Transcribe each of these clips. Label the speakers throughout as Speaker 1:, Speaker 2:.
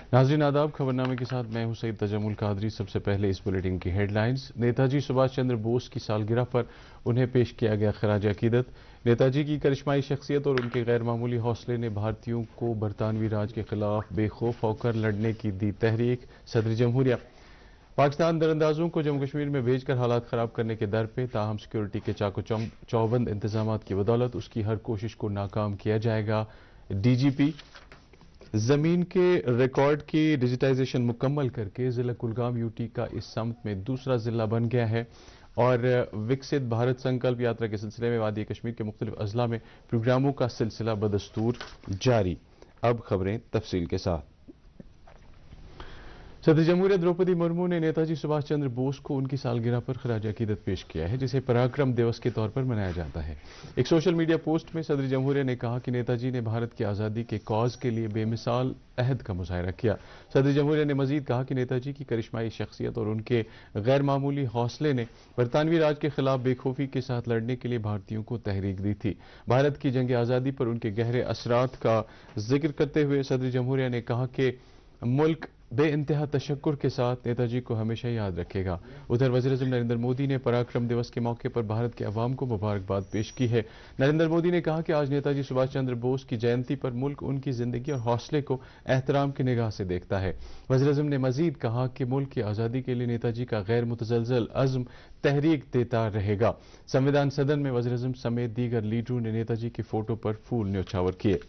Speaker 1: नाज़रीन आदाब, खबरनामे के साथ मैं हूं सईद तजम्मुल कादरी। सबसे पहले इस बुलेटिन की हेडलाइंस। नेताजी सुभाष चंद्र बोस की सालगिरह पर उन्हें पेश किया गया खराज अकीदत। नेताजी की करिश्माई शख्सियत और उनके गैर मामूली हौसले ने भारतीयों को बरतानवी राज के खिलाफ बेखौफ होकर लड़ने की दी तहरीक। सदर जमहूरिया पाकिस्तान दरअंदाजों को जम्मू कश्मीर में भेजकर हालात खराब करने के दर पे, ताहम सिक्योरिटी के चाको चौबंद इंतजाम की बदौलत उसकी हर कोशिश को नाकाम किया जाएगा। डीजीपी जमीन के रिकॉर्ड की डिजिटाइजेशन मुकम्मल करके जिला कुलगाम यूटी का इस समत में दूसरा जिला बन गया है। और विकसित भारत संकल्प यात्रा के सिलसिले में वादी कश्मीर के मुख्तलिफ अजला में प्रोग्रामों का सिलसिला बदस्तूर जारी। अब खबरें तफसील के साथ। सदर जमहूरिया द्रौपदी मुर्मू ने नेताजी सुभाष चंद्र बोस को उनकी सालगिरह पर खराज अकीदत पेश किया है, जिसे पराक्रम दिवस के तौर पर मनाया जाता है। एक सोशल मीडिया पोस्ट में सदर जमहूरिया ने कहा कि नेताजी ने भारत की आज़ादी के कॉज के लिए बेमिसाल अहद का मुजाहरा किया। सदर जमहूरिया ने मजीद कहा कि नेताजी की करिश्माई शख्सियत और उनके गैर मामूली हौसले ने बरतानवी राज के खिलाफ बेखौफी के साथ लड़ने के लिए भारतीयों को तहरीक दी थी। भारत की जंग आज़ादी पर उनके गहरे असरात का जिक्र करते हुए सदर जमहूरिया ने कहा कि मुल्क बे इंतहा तशक्कुर के साथ नेताजी को हमेशा याद रखेगा। उधर वज़ीर-ए-आज़म नरेंद्र मोदी ने पराक्रम दिवस के मौके पर भारत के अवाम को मुबारकबाद पेश की है। नरेंद्र मोदी ने कहा कि आज नेताजी सुभाष चंद्र बोस की जयंती पर मुल्क उनकी जिंदगी और हौसले को एहतराम की निगाह से देखता है। वज़ीर-ए-आज़म ने मजीद कहा कि मुल्क की आज़ादी के लिए नेताजी का गैर मुतज़लज़ल अज़्म तहरीक देता रहेगा। संविधान सदन में वज़ीर-ए-आज़म समेत दीगर लीडरों ने नेताजी की फोटो पर फूल न्योछावर किए।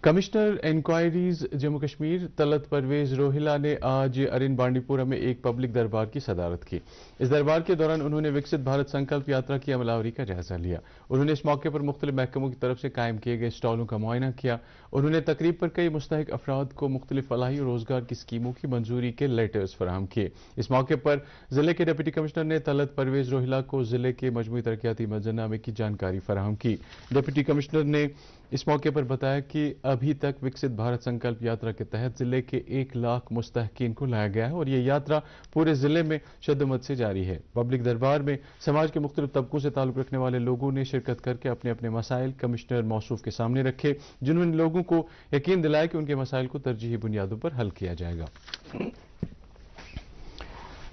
Speaker 1: कमिश्नर इंक्वायरीज जम्मू कश्मीर तलत परवेज रोहिला ने आज अरिन बांडीपुरा में एक पब्लिक दरबार की सदारत की। इस दरबार के दौरान उन्होंने विकसित भारत संकल्प यात्रा की अमलावरी का जायजा लिया। उन्होंने इस मौके पर मुख्तलिफ महकमों की तरफ से कायम किए गए स्टॉलों का मुआयना किया। उन्होंने तकरीब पर कई मुस्तहिक अफराद को मुख्तलिफ फलाही और रोजगार की स्कीमों की मंजूरी के लेटर्स फराहम किए। इस मौके पर जिले के डिप्टी कमिश्नर ने तलत परवेज रोहिला को जिले के मजमूई तरक्याती मंजरनामे की जानकारी फराहम की। डिप्टी कमिश्नर ने इस मौके पर बताया कि अभी तक विकसित भारत संकल्प यात्रा के तहत जिले के 1 लाख मुस्तहकीन को लाया गया है और ये यात्रा पूरे जिले में शद्दोमद से जारी है। पब्लिक दरबार में समाज के मुख्तलिफ तबकों से ताल्लुक रखने वाले लोगों ने शिरकत करके अपने अपने मसाइल कमिश्नर मौसूफ के सामने रखे, जिन्होंने लोगों को यकीन दिलाया कि उनके मसाइल को तरजीही बुनियादों पर हल किया जाएगा।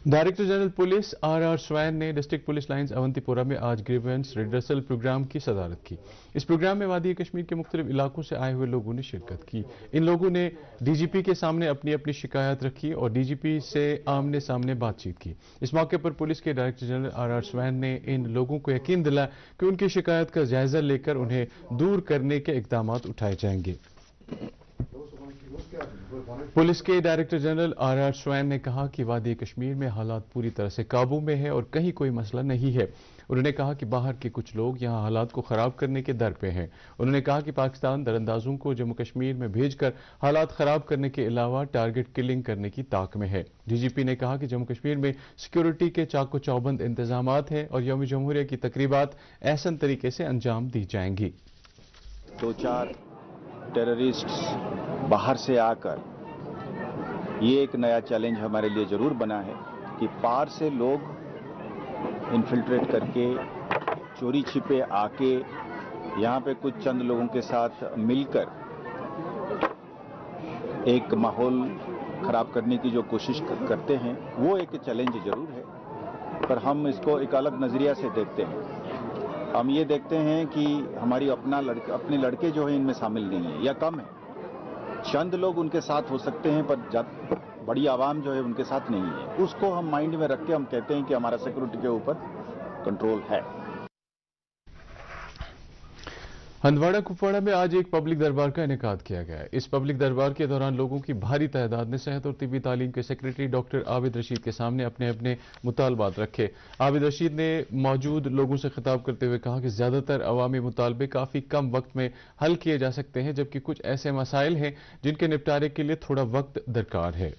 Speaker 1: Director general police R Swain ने डिस्ट्रिक्ट पुलिस लाइन्स अवंतीपुरा में आज ग्रीवेंस रिड्रेसल प्रोग्राम की सदारत की। इस प्रोग्राम में वादी कश्मीर के मुख्तलिफ इलाकों से आए हुए लोगों ने शिरकत की। इन लोगों ने डीजीपी के सामने अपनी अपनी शिकायत रखी और डीजीपी से आमने सामने बातचीत की। इस मौके पर पुलिस के डायरेक्टर जनरल आर स्वैन ने इन लोगों को यकीन दिलाया कि उनकी शिकायत का जायजा लेकर उन्हें दूर करने के इकदाम उठाए जाएंगे। पुलिस के डायरेक्टर जनरल आर स्वैन ने कहा कि वादी कश्मीर में हालात पूरी तरह से काबू में है और कहीं कोई मसला नहीं है। उन्होंने कहा कि बाहर के कुछ लोग यहां हालात को खराब करने के दर पे हैं। उन्होंने कहा कि पाकिस्तान दरअंदाजों को जम्मू कश्मीर में भेजकर हालात खराब करने के अलावा टारगेट किलिंग करने की ताक में है। डीजीपी ने कहा कि जम्मू कश्मीर में सिक्योरिटी के चाको चौबंद इंतजाम हैं और यौम जमहूरिया की तकरीबात ऐसन तरीके से अंजाम दी जाएंगी।
Speaker 2: 2-4 टेररिस्ट्स बाहर से आकर ये एक नया चैलेंज हमारे लिए जरूर बना है कि पार से लोग इन्फिल्ट्रेट करके चोरी छिपे आके यहाँ पे कुछ चंद लोगों के साथ मिलकर एक माहौल खराब करने की जो कोशिश करते हैं, वो एक चैलेंज जरूर है, पर हम इसको एक अलग नजरिया से देखते हैं। हम ये देखते हैं कि हमारी अपने लड़के जो हैं इनमें शामिल नहीं है या कम है। चंद लोग उनके साथ हो सकते हैं पर बड़ी आवाम जो है उनके साथ नहीं है। उसको हम माइंड में रख के हम कहते हैं कि हमारा सिक्योरिटी के ऊपर कंट्रोल है।
Speaker 1: हंदवाड़ा कुपवाड़ा में आज एक पब्लिक दरबार का इनेकाद किया गया। इस पब्लिक दरबार के दौरान लोगों की भारी तादाद ने सेहत और तिब्बी तालीम के सेक्रेटरी डॉक्टर आबिद रशीद के सामने अपने अपने मुतालबात रखे। आबिद रशीद ने मौजूद लोगों से खिताब करते हुए कहा कि ज्यादातर अवामी मुतालबे काफी कम वक्त में हल किए जा सकते हैं, जबकि कुछ ऐसे मसाइल हैं जिनके निपटारे के लिए थोड़ा वक्त दरकार है।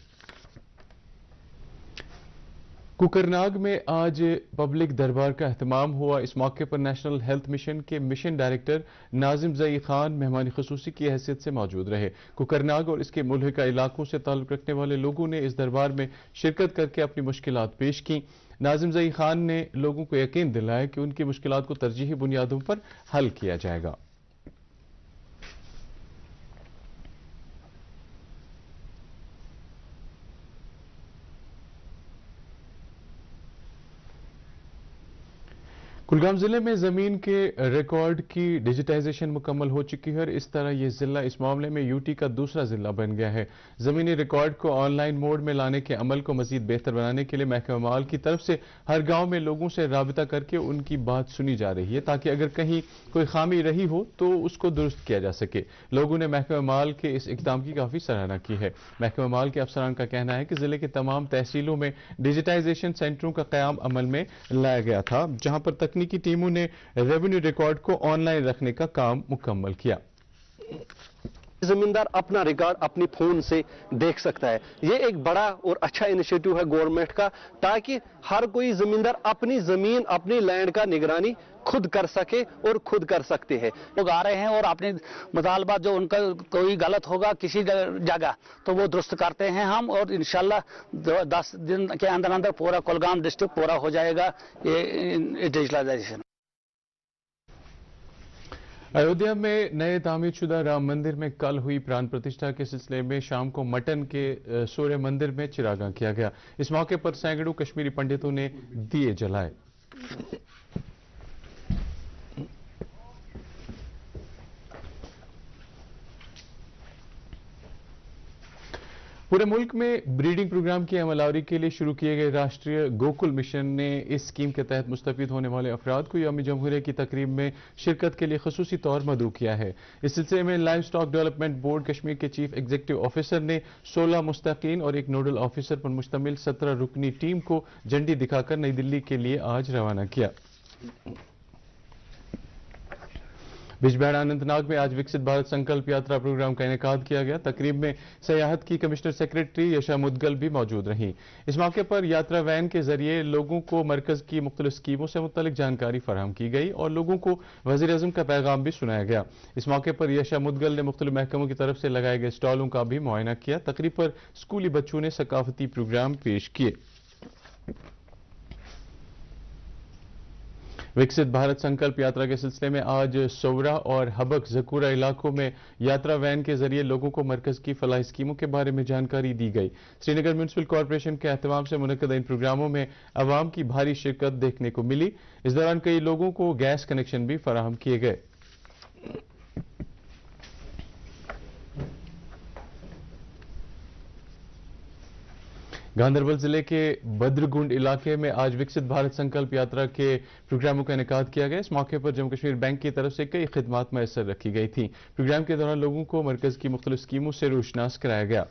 Speaker 1: कुकरनाग में आज पब्लिक दरबार का एहतमाम हुआ। इस मौके पर नेशनल हेल्थ मिशन के मिशन डायरेक्टर नाजिम जई खान मेहमान खुसूसी की हैसियत से मौजूद रहे। कुकरनाग और इसके मुल्हिका इलाकों से ताल्लुक रखने वाले लोगों ने इस दरबार में शिरकत करके अपनी मुश्किलात पेश की। ناظم زئی خان نے لوگوں کو یقین دلایا کہ ان کی مشکلات کو ترجیحی بنیادوں پر حل کیا جائے گا۔ کلگام ضلع میں زمین کے ریکارڈ کی ڈیجیٹائزیشن مکمل ہو چکی ہے اور اس طرح یہ ضلع اس معاملے میں یو ٹی کا دوسرا ضلع بن گیا ہے۔ زمینی ریکارڈ کو آن لائن موڈ میں لانے کے عمل کو مزید بہتر بنانے کے لیے محکمہ مال کی طرف سے ہر گاؤں میں لوگوں سے رابطہ کر کے ان کی بات سنی جا رہی ہے تاکہ اگر کہیں کوئی خامی رہی ہو تو اس کو درست کیا جا سکے۔ لوگوں نے محکمہ مال کے اس اقدام کی کافی سراہنا کی ہے۔ محکمہ مال کے افسران کا کہنا ہے کہ ضلع کے تمام تحصیلوں میں ڈیجیٹائزیشن سینٹروں کا قیام عمل میں لایا گیا تھا جہاں پر تکنیکی ٹیموں نے ریونیو ریکارڈ کو آن لائن رکھنے کا کام مکمل کیا۔
Speaker 3: زمیندار اپنا ریکارڈ اپنی فون سے دیکھ سکتا ہے۔ یہ ایک بڑا اور اچھا انیشیٹو ہے گورنمنٹ کا تاکہ ہر کوئی زمیندار اپنی زمین اپنی لینڈ کا نگرانی خود کر سکے اور خود کر سکتے ہیں۔
Speaker 4: لوگ آ رہے ہیں اور اپنے مطالبات جو ان کا کوئی غلط ہوگا کسی جگہ تو وہ درست کرتے ہیں ہم، اور انشاءاللہ 10 دن کے اندر اندر پورا کولگام ڈسٹرکٹ پورا ہو جائے گا یہ ڈیجیٹلائزیشن۔
Speaker 1: ایودھیا میں نئے تعمیر شدہ رام مندر میں کل ہوئی پران پرتشٹھا کے سلسلے میں شام کو مٹن کے سوریہ مندر میں چراغاں کیا گیا۔ اس موقع پر سینکڑوں کشمیری پنڈتوں نے دیے جلائے۔ پورے ملک میں بریڈنگ پروگرام کی عمل آوری کے لیے شروع کیے گئے راشٹریہ گوکل مشن نے اس اسکیم کے تحت مستفید ہونے والے افراد کو یوم جمہوریہ کی تقریب میں شرکت کے لیے خصوصی طور مدعو کیا ہے۔ اس سلسلے میں live stock development board Kashmir کے چیف ایگزیکٹو آفیسر نے 16 مستحقین اور ایک نوڈل آفیسر پر مشتمل 17 رکنی ٹیم کو جھنڈی دکھا کر نئی دلی کے لیے آج روانہ کیا۔ بجبہڑا اننت ناگ میں آج وکست بھارت سنکلپ یاترا پروگرام کا انعقاد کیا گیا۔ تقریب میں سیاحت کی کمشنر سیکریٹری یشا مدگل بھی موجود رہیں۔ اس موقع پر یاترا وین کے ذریعے لوگوں کو مرکز کی مختلف اسکیموں سے متعلق جانکاری فراہم کی گئی اور لوگوں کو وزیر اعظم کا پیغام بھی سنایا گیا۔ اس موقع پر یشا مدگل نے مختلف محکموں کی طرف سے لگائے گئے اسٹالوں کا بھی معائنہ کیا۔ تقریب پر اسکولی بچوں نے ثقافتی پروگرام پیش کیے۔ وکست بھارت سنکلپ یاترا کے سلسلے میں آج سورا اور ہبک زکورہ علاقوں میں یاترا وین کے ذریعے لوگوں کو مرکز کی فلاحی اسکیموں کے بارے میں جانکاری دی گئی۔ سری نگر میونسپل کارپوریشن کے اہتمام سے منعقدہ ان پروگراموں میں عوام کی بھاری شرکت دیکھنے کو ملی۔ اس دوران کئی لوگوں کو گیس کنیکشن بھی فراہم کیے گئے۔ گاندربل ضلع کے بدرگنڈ علاقے میں آج وکست بھارت سنکلپ یاترا کے پروگراموں کا انعقاد کیا گیا۔ اس موقع پر جموں کشمیر بینک کی طرف سے کئی خدمات میسر رکھی گئی تھیں۔ پروگرام کے دوران لوگوں کو مرکز کی مختلف اسکیموں سے روشناس کرایا گیا۔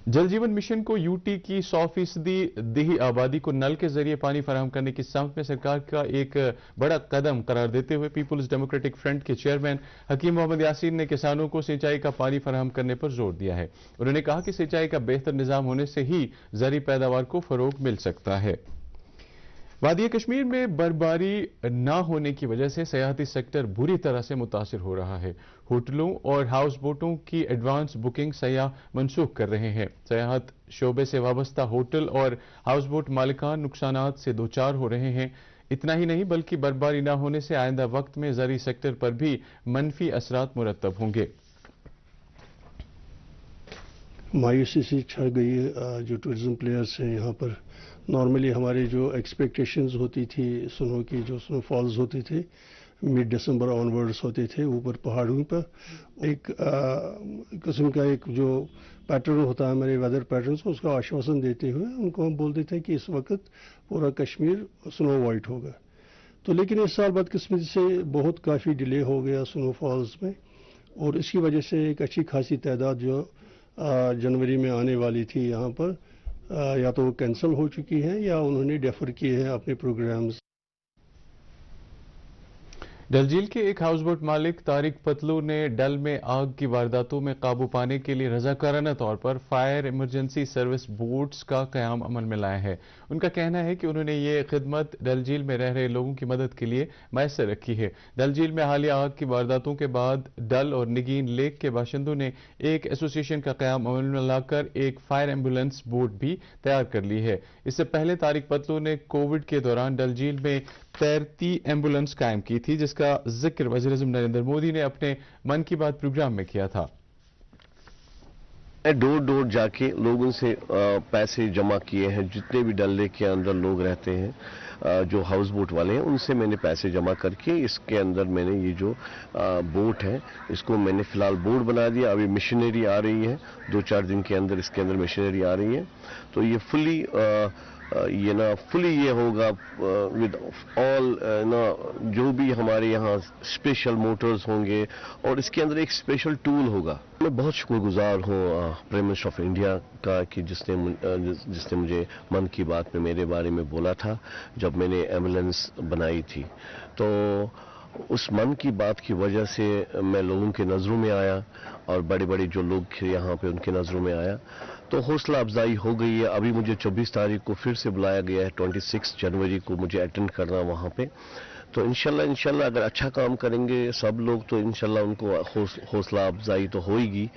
Speaker 1: جل جیون مشن کو یو ٹی کی 100% دیہی آبادی کو نل کے ذریعے پانی فراہم کرنے کی سمت میں سرکار کا ایک بڑا قدم قرار دیتے ہوئے پیپلز ڈیموکریٹک فرنٹ کے چیئرمین حکیم محمد یاسین نے کسانوں کو سینچائی کا پانی فراہم کرنے پر زور دیا ہے۔ انہوں نے کہا کہ سینچائی کا بہتر نظام ہونے سے ہی زرعی پیداوار کو فروغ مل سکتا ہے۔ وادی کشمیر میں برفباری نہ ہونے کی وجہ سے سیاحتی سیکٹر بری طرح سے متاثر ہو رہا ہے۔ ہوٹلوں اور ہاؤس بوٹوں کی ایڈوانس بکنگ سیاح منسوخ کر رہے ہیں۔ سیاحت شعبے سے وابستہ ہوٹل اور ہاؤس بوٹ مالکان نقصانات سے دوچار ہو رہے ہیں۔ اتنا ہی نہیں بلکہ برفباری نہ ہونے سے آئندہ وقت میں زرعی سیکٹر پر بھی منفی اثرات مرتب ہوں گے۔
Speaker 5: مایوسی سے چھا گئی جو ٹورزم پلیئرس ہیں یہاں پر۔ نارملی ہماری جو ایکسپیکٹیشنز ہوتی تھی سنو کی جو سنو فالز ہوتے تھے مڈ دسمبر آن ورڈس ہوتے تھے اوپر پہاڑوں پر، ایک قسم کا ایک جو پیٹرن ہوتا ہے ہمارے ویدر پیٹرنس اس کا آشواسن دیتے ہوئے ان کو ہم بولتے تھے کہ اس وقت پورا کشمیر سنو وائٹ ہوگا۔ تو لیکن اس سال بدقسمتی سے بہت کافی ڈیلے ہو گیا سنو فالز میں، اور اس کی وجہ سے ایک اچھی خاصی تعداد جو جنوری میں آنے والی تھی یہاں پر یا تو وہ کینسل ہو چکی ہیں یا انہوں نے ڈیفر کیے ہیں اپنے پروگرامز۔
Speaker 1: डल झील के एक हाउस बोट मालिक तारिक पतलू ने डल में आग की वारदातों में काबू पाने के लिए रजाकाराना तौर पर फायर इमरजेंसी सर्विस बोट्स का कयाम अमल में लाया है। उनका कहना है कि उन्होंने ये खिदमत डल झील में रह रहे लोगों की मदद के लिए मैसर रखी है। डल झील में हालिया आग की वारदातों के बाद डल और निगीन लेक के बाशिंदों ने एक एसोसिएशन का कयाम अमल में लाकर एक फायर एम्बुलेंस बोट भी तैयार कर ली है। इससे पहले तारिक पतलू ने कोविड के दौरान डल झील में तैरती एम्बुलेंस कायम की थी, जिसका जिक्र वज़ीर-ए-आज़म नरेंद्र मोदी ने अपने मन की बात प्रोग्राम में किया था।
Speaker 6: डोर डोर जाके लोगों से पैसे जमा किए हैं। जितने भी डल लेक के अंदर लोग रहते हैं, जो हाउस बोट वाले हैं, उनसे मैंने पैसे जमा करके इसके अंदर मैंने ये जो बोट है इसको मैंने फिलहाल बोर्ड बना दिया। अभी मशीनरी आ रही है, 2-4 दिन के अंदर इसके अंदर मशीनरी आ रही है, तो ये फुली ये होगा विद ऑल जो भी हमारे यहाँ स्पेशल मोटर्स होंगे और इसके अंदर एक स्पेशल टूल होगा। मैं बहुत शुक्रगुजार हूँ प्राइम मिनिस्टर ऑफ इंडिया का कि जिसने मुझे मन की बात में मेरे बारे में बोला था जब मैंने एम्बुलेंस बनाई थी। तो उस मन की बात की वजह से मैं लोगों के नज़रों में आया और बड़े बड़े जो लोग थे यहाँ पे उनके नज़रों में आया, तो हौसला अफजाई हो गई है। अभी मुझे 24 तारीख को फिर से बुलाया गया है, 26 जनवरी को मुझे अटेंड करना वहाँ पे। तो इंशाल्लाह अगर अच्छा काम करेंगे सब लोग तो इंशाल्लाह उनको हौसला अफजाई तो होगी।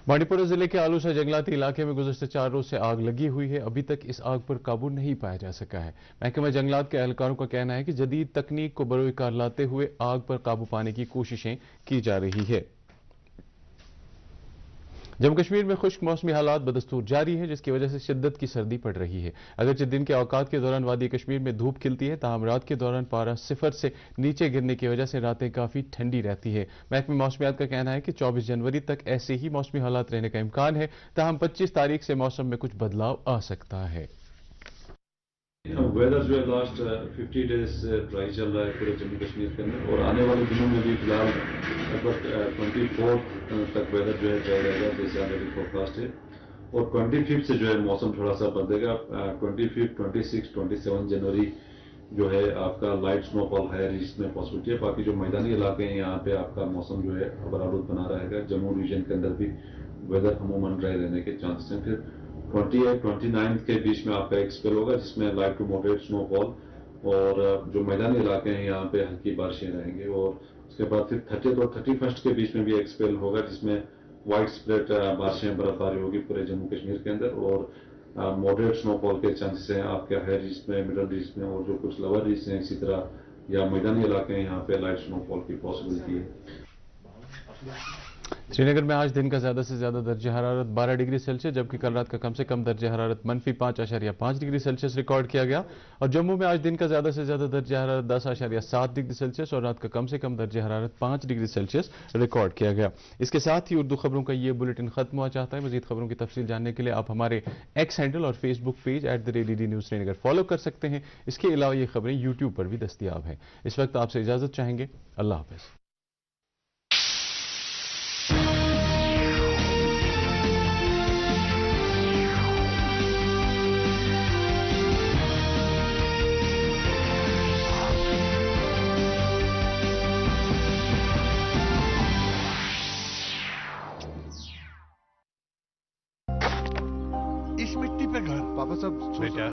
Speaker 1: बांडीपुरा जिले के आलूसा जंगलाती इलाके में गुज़श्ते 4 रोज से आग लगी हुई है। अभी तक इस आग पर काबू नहीं पाया जा सका है। महकमा जंगलात के एहलकारों का कहना है कि जदीद तकनीक को बरोए कार लाते हुए आग पर काबू पाने की कोशिशें की जा रही है। जम्मू कश्मीर में खुश्क मौसमी हालात बदस्तूर जारी है, जिसकी वजह से शिद्दत की सर्दी पड़ रही है। अगरचे दिन के औकात के दौरान वादी कश्मीर में धूप खिलती है, ताहम रात के दौरान पारा 0 से नीचे गिरने की वजह से रातें काफी ठंडी रहती है। महकमे मौसमियात का कहना है कि 24 जनवरी तक ऐसे ही मौसमी हालात रहने का इम्कान है, ताहम 25 तारीख से मौसम में कुछ बदलाव आ सकता है।
Speaker 7: वेदर जो है लास्ट 50 डेज ड्राई चल रहा है पूरे जम्मू कश्मीर के अंदर, और आने वाले दिनों में भी फिलहाल लगभग 24 तक वेदर जो है ड्राई रहेगा जैसे ऑलरेडी फोरकास्ट है। और 25 से जो है मौसम थोड़ा सा बदलेगा। 25, 26, 27 जनवरी जो है आपका लाइट स्नोफॉल है इसमें पॉसिबिलिटी है। बाकी जो मैदानी इलाके हैं यहाँ पे आपका मौसम जो है बराबर बना रहेगा। जम्मू रीजन के अंदर भी वेदर अमूमन ड्राई रहने के चांसेस हैं। फिर 28, 29 के बीच में आपका एक स्पेल होगा जिसमें लाइट टू मॉडरेट स्नोफॉल और जो मैदानी इलाके हैं यहाँ पे हल्की बारिशें रहेंगी। और उसके बाद फिर 30 और 31 के बीच में भी एक स्पेल होगा जिसमें वाइड स्प्रेड बारिशें बर्फबारी होगी पूरे जम्मू कश्मीर के अंदर, और मॉडरेट स्नोफॉल के चांसेस हैं आपके हाई रीज में, मिडल रीज में, और जो कुछ लोअर रीज हैं इसी तरह या मैदानी इलाके हैं यहाँ पे लाइट स्नोफॉल की पॉसिबिलिटी है।
Speaker 1: श्रीनगर में आज दिन का ज्यादा से ज्यादा दर्जे हरारत 12 डिग्री सेल्सियस, जबकि कल रात का कम से कम दर्जे हरारत -5.5 डिग्री सेल्सियस रिकॉर्ड किया गया। और जम्मू में आज दिन का ज्यादा से ज्यादा दर्जे हरारत 10.7 डिग्री सेल्सियस और रात का कम से कम दर्जे हरारत 5 डिग्री सेल्सियस रिकॉर्ड किया गया। इसके साथ ही उर्दू खबरों का ये बुलेटिन खत्म हुआ चाहता है। मजीद खबरों की तफसील जानने के लिए आप हमारे एक्स हैंडल और Facebook page @DD News Srinagar follow कर सकते हैं। इसके अलावा ये खबरें यूट्यूब पर भी दस्तियाब हैं। इस वक्त आपसे इजाजत चाहेंगे। अल्लाह हाफिज।
Speaker 8: इस मिट्टी पे घर पापा साहब